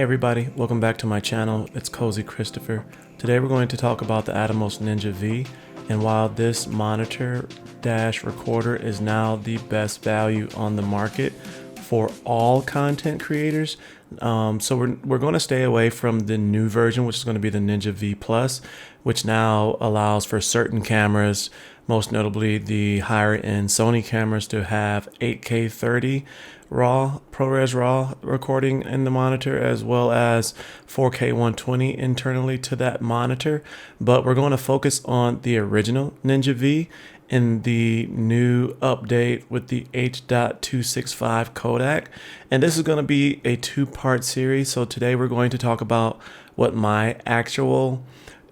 Hey everybody, welcome back to my channel. It's Cozy Christopher. Today we're going to talk about the Atomos Ninja V, and while this monitor dash recorder is now the best value on the market for all content creators, so we're going to stay away from the new version, which is going to be the Ninja V Plus, which now allows for certain cameras, most notably the higher end Sony cameras, to have 8K 30 raw ProRes raw recording in the monitor, as well as 4K 120 internally to that monitor. But we're going to focus on the original Ninja V in the new update with the H.265 codec, and this is going to be a two-part series. So today we're going to talk about what my actual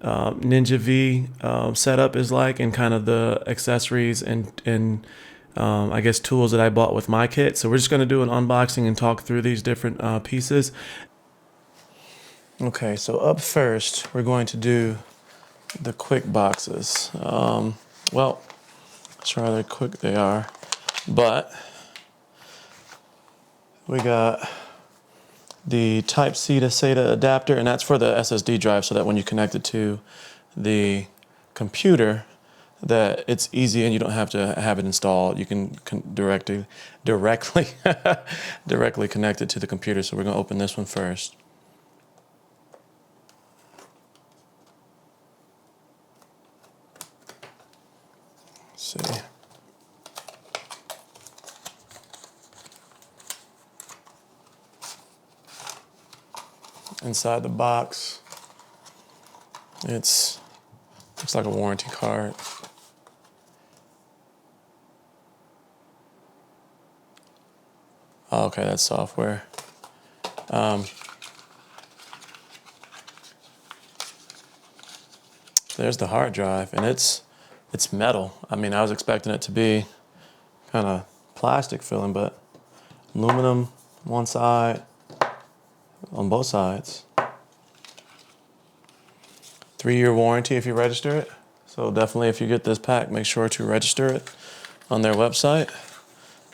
Ninja V setup is like, and kind of the accessories and I guess tools that I bought with my kit. So we're just going to do an unboxing and talk through these different pieces. Okay, so up first we're going to do the quick boxes. Well, let's try how quick they are, but we got the Type-C to SATA adapter, and that's for the SSD drive, so that when you connect it to the computer, that it's easy and you don't have to have it installed. You can directly connect it to the computer. So we're going to open this one first. Let's see. Inside the box, looks like a warranty card. Oh, okay, that's software. There's the hard drive, and it's metal. I mean, I was expecting it to be kind of plastic feeling, but aluminum one side, on both sides. 3-year warranty if you register it. So definitely, if you get this pack, make sure to register it on their website.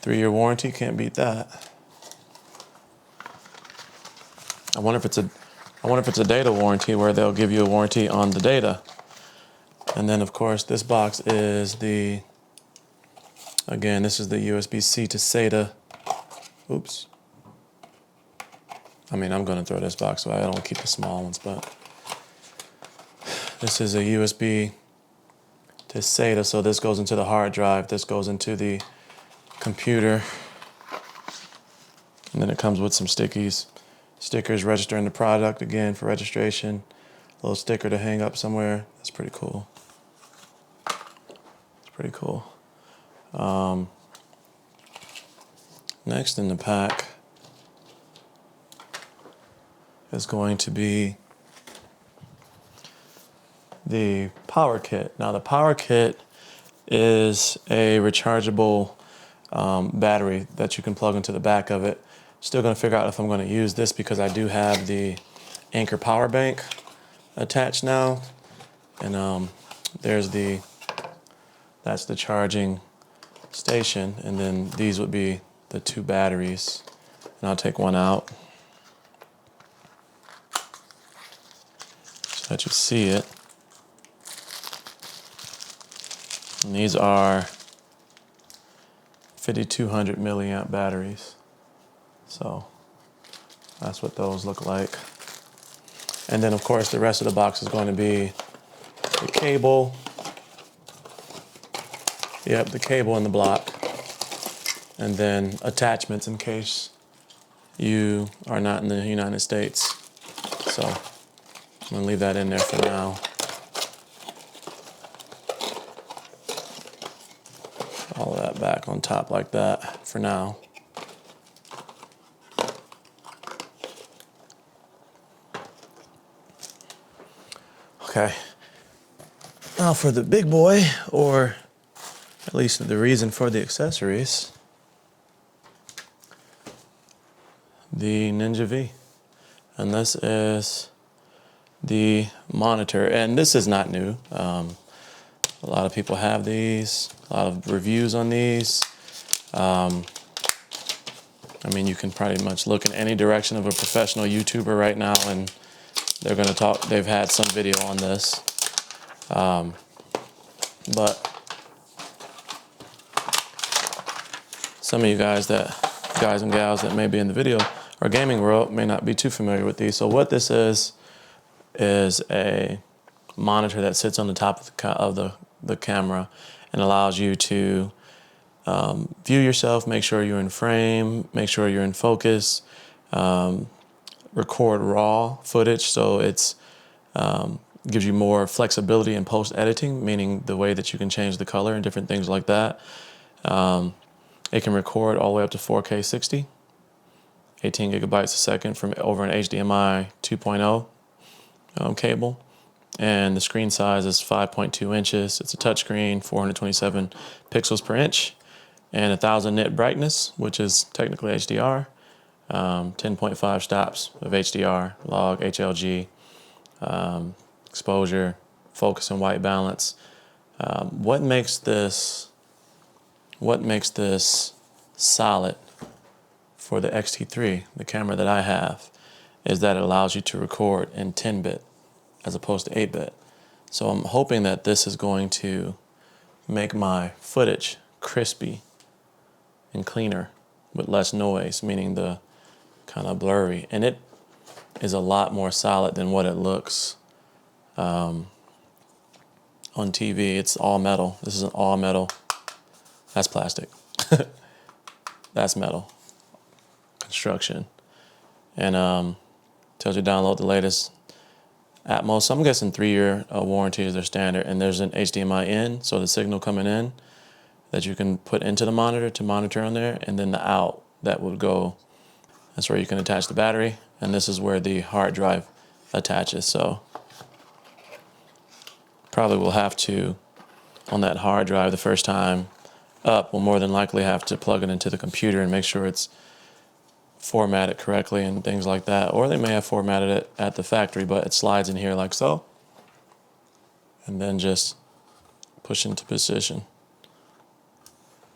3-year warranty, can't beat that. I wonder if it's a data warranty, where they'll give you a warranty on the data. And then of course this box is again, this is the USB-C to SATA. Oops. I mean, I'm gonna throw this box away. I don't keep the small ones, but this is a USB to SATA, so this goes into the hard drive, this goes into the computer, and then it comes with some stickers registering the product, again for registration, a little sticker to hang up somewhere. That's pretty cool. It's pretty cool. Next in the pack is going to be the power kit. Now the power kit is a rechargeable battery that you can plug into the back of it. Still going to figure out if I'm going to use this, because I do have the Anchor power bank attached now, and that's the charging station, and then these would be the 2 batteries, and I'll take one out so that you see it. And these are 5200 milliamp batteries. So that's what those look like. And then of course the rest of the box is going to be the cable. Yep, the cable and the block. And then attachments in case you are not in the United States. So I'm gonna leave that in there for now. All of that back on top like that for now. Okay, now for the big boy, or at least the reason for the accessories, the Ninja V. And this is the monitor, and this is not new. A lot of people have these, a lot of reviews on these. I mean, you can pretty much look in any direction of a professional YouTuber right now and they're going to talk, they've had some video on this. But some of you guys and gals that may be in the video or gaming world may not be too familiar with these. So what this is a monitor that sits on the top of the camera and allows you to view yourself, make sure you're in frame, make sure you're in focus, record raw footage, so it's gives you more flexibility in post editing, meaning the way that you can change the color and different things like that. It can record all the way up to 4K 60, 18 gigabytes a second from over an HDMI 2.0 cable. And the screen size is 5.2 inches. It's a touchscreen, 427 pixels per inch, and 1000 nit brightness, which is technically HDR. 10.5 stops of HDR, log, HLG, exposure, focus and white balance. What makes this solid for the X-T3, the camera that I have, is that it allows you to record in 10-bit as opposed to 8-bit. So I'm hoping that this is going to make my footage crispy and cleaner with less noise, meaning the kind of blurry. And it is a lot more solid than what it looks on TV. It's all metal. This is an all metal. That's plastic. That's metal. Construction. And tells you to download the latest Atomos. So I'm guessing 3-year warranty is their standard. And there's an HDMI in, so the signal coming in that you can put into the monitor to monitor on there, and then the out that would go. That's where you can attach the battery, and this is where the hard drive attaches. So probably will have to, on that hard drive the first time up, we'll more than likely have to plug it into the computer and make sure it's formatted correctly and things like that. Or they may have formatted it at the factory, but it slides in here like so, and then just push into position.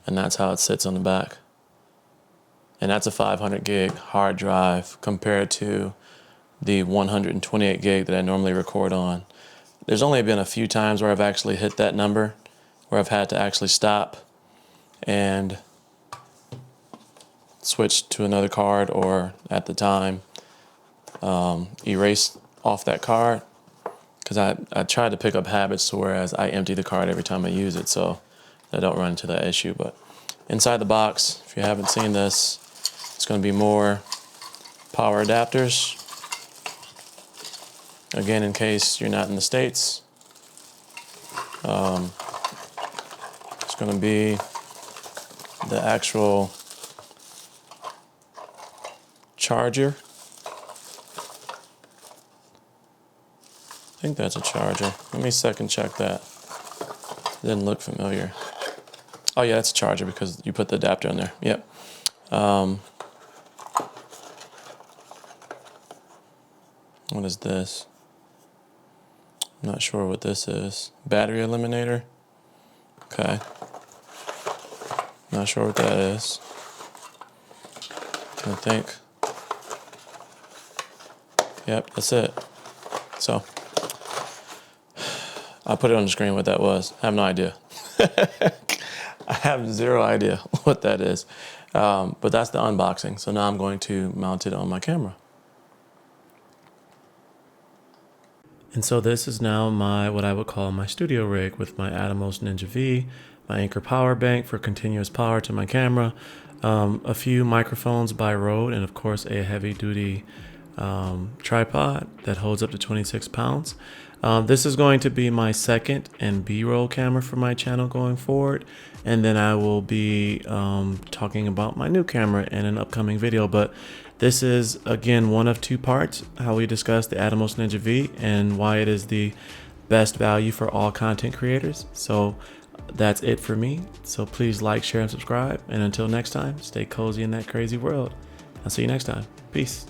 And that's how it sits on the back. And that's a 500 gig hard drive compared to the 128 gig that I normally record on. There's only been a few times where I've actually hit that number, where I've had to actually stop and switch to another card, or at the time erase off that card, because I tried to pick up habits to whereas I empty the card every time I use it, so I don't run into that issue. But inside the box, if you haven't seen this, it's going to be more power adapters. Again, in case you're not in the States, it's going to be the actual charger. I think that's a charger. Let me second check that. Didn't look familiar. Oh yeah, that's a charger because you put the adapter in there. Yep. What is this? I'm not sure what this is. Battery eliminator? Okay. Not sure what that is. I think. Yep, that's it. So, I'll put it on the screen what that was. I have no idea. I have zero idea what that is. But that's the unboxing. So now I'm going to mount it on my camera. And so this is now what I would call my studio rig, with my Atomos Ninja V, my Anchor power bank for continuous power to my camera, a few microphones by Rode, and of course a heavy duty tripod that holds up to 26 pounds. This is going to be my second and B-roll camera for my channel going forward. And then I will be talking about my new camera in an upcoming video. But this is, again, one of two parts, how we discuss the Atomos Ninja V and why it is the best value for all content creators. So that's it for me. So please like, share, and subscribe. And until next time, stay cozy in that crazy world. I'll see you next time. Peace.